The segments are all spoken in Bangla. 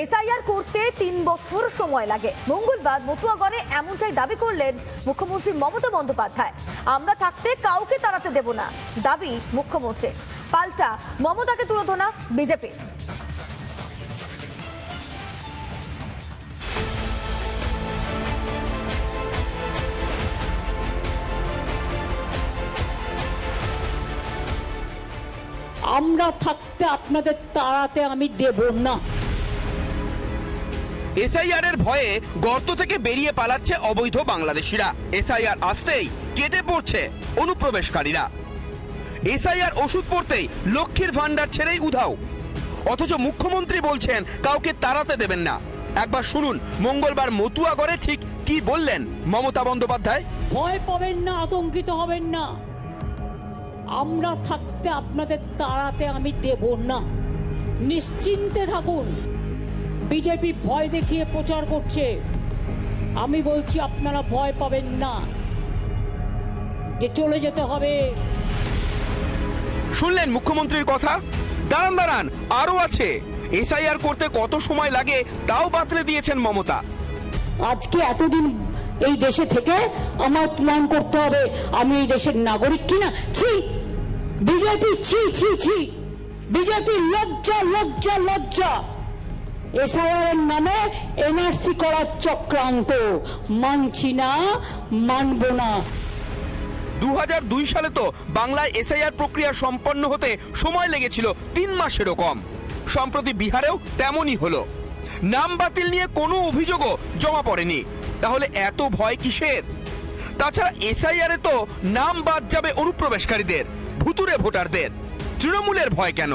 এসআইআর করতে ৩ বছর সময় লাগে। মঙ্গলবার মতুয়াগড়ে এমনটাই দাবি করলেন মুখ্যমন্ত্রী মমতা বন্দ্যোপাধ্যায়। আমরা থাকতে কাউকে তাড়াতে দেব না, দাবি মুখ্যমন্ত্রী। পাল্টা মমতাকে তুলোধনা বিজেপি। আমরা থাকতে আপনাদের তাড়াতে আমি দেব না। এসআইআর এর ভয়ে গর্ত থেকে বেরিয়ে পালাচ্ছে অবৈধ বাংলাদেশিরা। এসআইআর আসতেই কেটে পড়ছে অনুপ্রবেশকারীরা। এসআইআর ওষুধ পড়তেই লক্ষ্মীর ভান্ডার ছেড়েই উধাও, অথচ মুখ্যমন্ত্রী বলছেন কাউকে তাড়াতে দেবেন না। একবার শুনুন মঙ্গলবার মতুয়াগড়ে ঠিক কি বললেন মমতা বন্দ্যোপাধ্যায়। ভয় পাবেন না, আতঙ্কিত হবেন না, আমরা থাকতে আপনাদের তাড়াতে আমি দেব না, নিশ্চিন্তে থাকুন। বিজেপি ভয় দেখিয়ে প্রচার করছে, আমি বলছি আপনারা ভয় পাবেন না যে চলে যেতে হবে। শুনলেন মুখ্যমন্ত্রীর কথা। দাঁড়ান দাঁড়ান, আরো আছে। এসআইআর করতে কত সময় লাগে তাও বাতলে দিয়েছেন মমতা। আজকে এতদিন এই দেশে থেকে আমার প্রমাণ করতে হবে আমি এই দেশের নাগরিক কিনা। ছি বিজেপি, ছি ছি ছি বিজেপি, লজ্জা লজ্জা লজ্জা। এসআইআর নামে এনআরসি করার চক্রান্ত, মানছি না, মানব না। 2002 সালে তো বাংলায় এসআইআর প্রক্রিয়া সম্পন্ন হতে সময় লেগেছিল 3 মাসেরও কম। সম্প্রতি বিহারেও তেমনই হলো। নাম বাতিল নিয়ে কোনো অভিযোগও জমা পড়েনি। তাহলে এত ভয় কিসের? তাছাড়া এসআইআর এ তো নাম বাদ যাবে অনুপ্রবেশকারীদের, ভুতুরে ভোটারদের। তৃণমূলের ভয় কেন?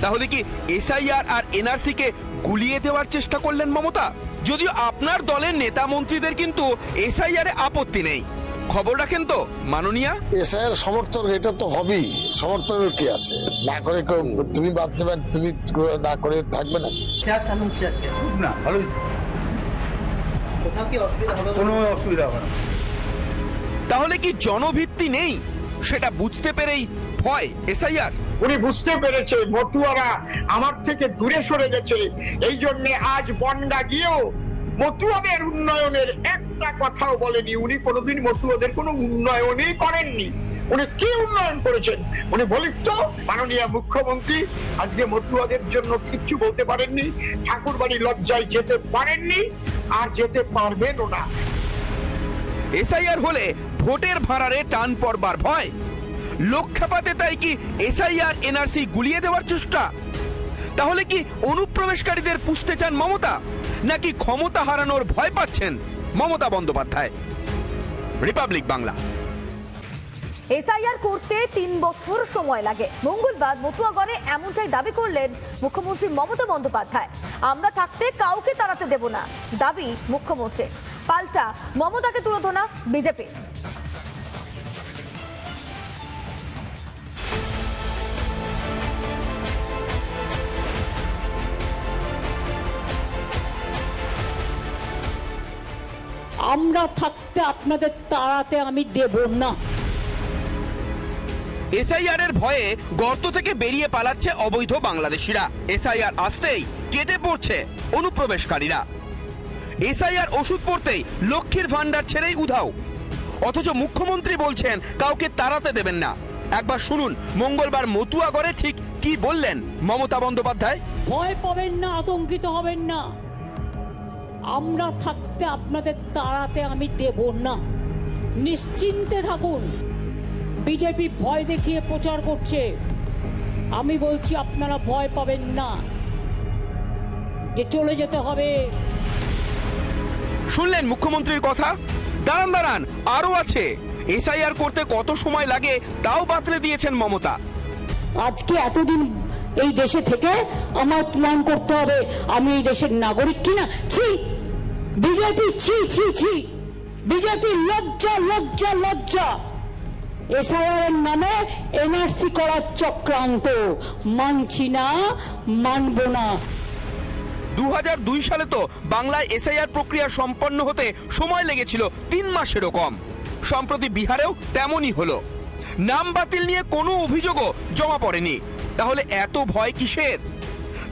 তাহলে কি এসআইআর আর এনআরসি কে গুলিয়ে দেওয়ার চেষ্টা করলেন মমতা? যদিও আপনার দলের নেতা মন্ত্রীদের কিন্তু এসআইআর এ আপত্তি নেই। খবর রাখেন তো মাননীয়া। এসআইআর সমর্থন এটা তো হবেই, সমর্থনের কি আছে? না করে তুমি বাদ যাবে, তুমি না করে থাকবে না। না ভালোই, কোনো অসুবিধা হবে না। তাহলে কি জনভিত্তি নেই সেটা বুঝতে পেরেই ভয় এসআইআর? উনি বুঝতে পেরেছে মতুয়ারা আমার থেকে দূরে সরে গেছে, এই জন্য আজ বনগা গিয়েও মতুয়াদের উন্নয়নের একটা কথাও বলেনি। উনি কোনোদিন মতুয়াদের কোনো উন্নয়নই করেননি। উনি কি উন্নয়ন করেছেন? উনি বলিত তো মাননীয় মুখ্যমন্ত্রী আজকে মতুয়াদের জন্য কিচ্ছু বলতে পারেননি। ঠাকুরবাড়ি লজ্জায় যেতে পারেননি, আর যেতে পারবেনও না। এসআইআর হলে ভোটের ভাড়ারে টান পড়বার ভয়। লক্ষ্যপাতে তাই কি এসআইআর এনআরসি গুলিয়ে দেওয়ার চেষ্টা? তাহলে কি অনুপ্রবেশকারীদের পুষতে চান মমতা, নাকি ক্ষমতা হারানোর ভয় পাচ্ছেন মমতা বন্দ্যোপাধ্যায়? রিপাবলিক বাংলা। এসআইআর করতে ৩ বছর সময় লাগে। মঙ্গলবার মতুয়াগড়ে এমনটাই দাবি করলেন মুখ্যমন্ত্রী মমতা বন্দ্যোপাধ্যায়। আমরা থাকতে কাউকে তাড়াতে দেব না, দাবি মুখ্যমন্ত্রী। পাল্টা মমতাকে তুলোধনা বিজেপি। আমরা থাকতে আপনাদের তাড়াতে আমি দেব না। এসআইআর এর ভয়ে গর্ত থেকে বেরিয়ে পালাচ্ছে অবৈধ বাংলাদেশিরা। এসআইআর আসতেই কেটে পড়ছে অনুপ্রবেশকারীরা। এসআইআর ওষুধ পড়তেই লক্ষ্মীর ভান্ডার ছেড়েই উধাও, অথচ মুখ্যমন্ত্রী বলছেন কাউকে তাড়াতে দেবেন না। একবার শুনুন মঙ্গলবার মতুয়াগড়ে ঠিক কি বললেন মমতা বন্দ্যোপাধ্যায়। ভয় পাবেন না, আতঙ্কিত হবেন না, আমরা থাকতে আপনাদের তাড়াতে আমি দেব না, নিশ্চিন্তে থাকুন। বিজেপি ভয় দেখিয়ে প্রচার করছে, আমি বলছি আপনারা ভয় পাবেন না যে চলে যেতে হবে। শুনলেন মুখ্যমন্ত্রীর কথা। দাঁড়ান দাঁড়ান, আরো আছে। এসআইআর করতে কত সময় লাগে তাও বাতলে দিয়েছেন মমতা। আজকে এতদিন এই দেশে থেকে আমার প্রমাণ করতে হবে আমি এই দেশের নাগরিক কিনা। ছি বিজেপি, ছি ছি ছি বিজেপি, লজ্জা লজ্জা লজ্জা। এসআইআর নামে এনআরসি করার চক্রান্ত, মানছি না, মানব না। 2002 সালে তো বাংলায় এসআইআর প্রক্রিয়া সম্পন্ন হতে সময় লেগেছিল 3 মাসেরও কম। সম্প্রতি বিহারেও তেমনই হলো। নাম বাতিল নিয়ে কোনো অভিযোগও জমা পড়েনি। তাহলে এত ভয় কিসের?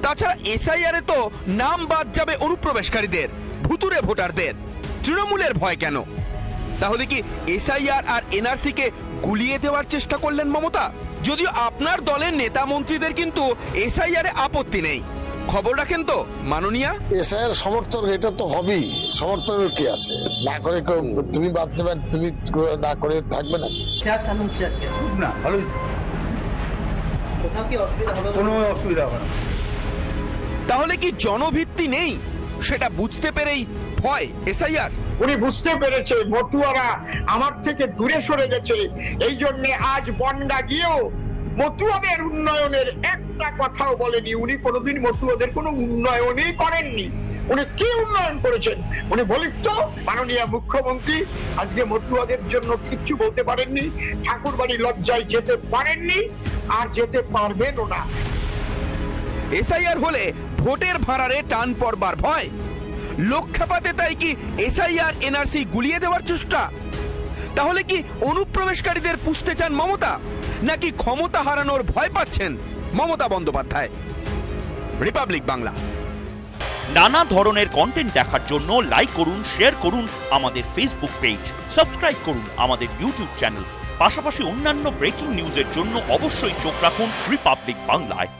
তাছাড়া এসআইআর এ তো নাম বাদ যাবে অনুপ্রবেশকারীদের, ভুতুরে ভোটারদের। তৃণমূলের ভয় কেন? তাহলে কি এসআইআর আর এনআরসি কে গুলিয়ে দেওয়ার চেষ্টা করলেন মমতা? যদিও আপনার দলের নেতা মন্ত্রীদের কিন্তু এসআইআর এ আপত্তি নেই। খবর রাখেন তো মাননীয়া? এসআইআর সমর্থন এটা তো হবেই, সমর্থনের কি আছে? না করে তুমি বাদ দেবেন, তুমি না করে থাকবে না। না ভালোই তো, কোনো অসুবিধা হবে না। তাহলে কি জনভিত্তি নেই সেটা বুঝতে পেরেই ভয় এসআইআর? উনি বুঝতে পেরেছে মতুয়ারা আমার থেকে দূরে সরে গেছে, এই জন্য আজ বনগা গিয়েও মতুয়াদের উন্নয়নের একটা কথাও বলেনি। উনি কোনোদিন মতুয়াদের কোনো উন্নয়নই করেননি। উনি কি উন্নয়ন করেছেন উনি বলি তো? মাননীয় মুখ্যমন্ত্রী আজকে মতুয়াদের জন্য কিচ্ছু বলতে পারেননি, ঠাকুরবাড়ি লজ্জায় যেতে পারেননি, আর যেতে পারবেনও না। এসআইআর হলে ভোটের ভাড়ারে টান পড়বার ভয়, লক্ষ্যপাতে তাই কি এসআইআর এনআরসি গুলিয়ে দেওয়ার চেষ্টা? তাহলে কি অনুপ্রবেশকারীদের পুষতে চান মমতা, নাকি ক্ষমতা হারানোর ভয় পাচ্ছেন মমতা বন্দ্যোপাধ্যায়? রিপাবলিক বাংলা। নানা ধরনের কন্টেন্ট দেখার জন্য লাইক করুন, শেয়ার করুন আমাদের ফেসবুক পেজ, সাবস্ক্রাইব করুন আমাদের ইউটিউব চ্যানেল। পাশাপাশি অন্যান্য ব্রেকিং নিউজের জন্য অবশ্যই চোখ রাখুন রিপাবলিক বাংলায়।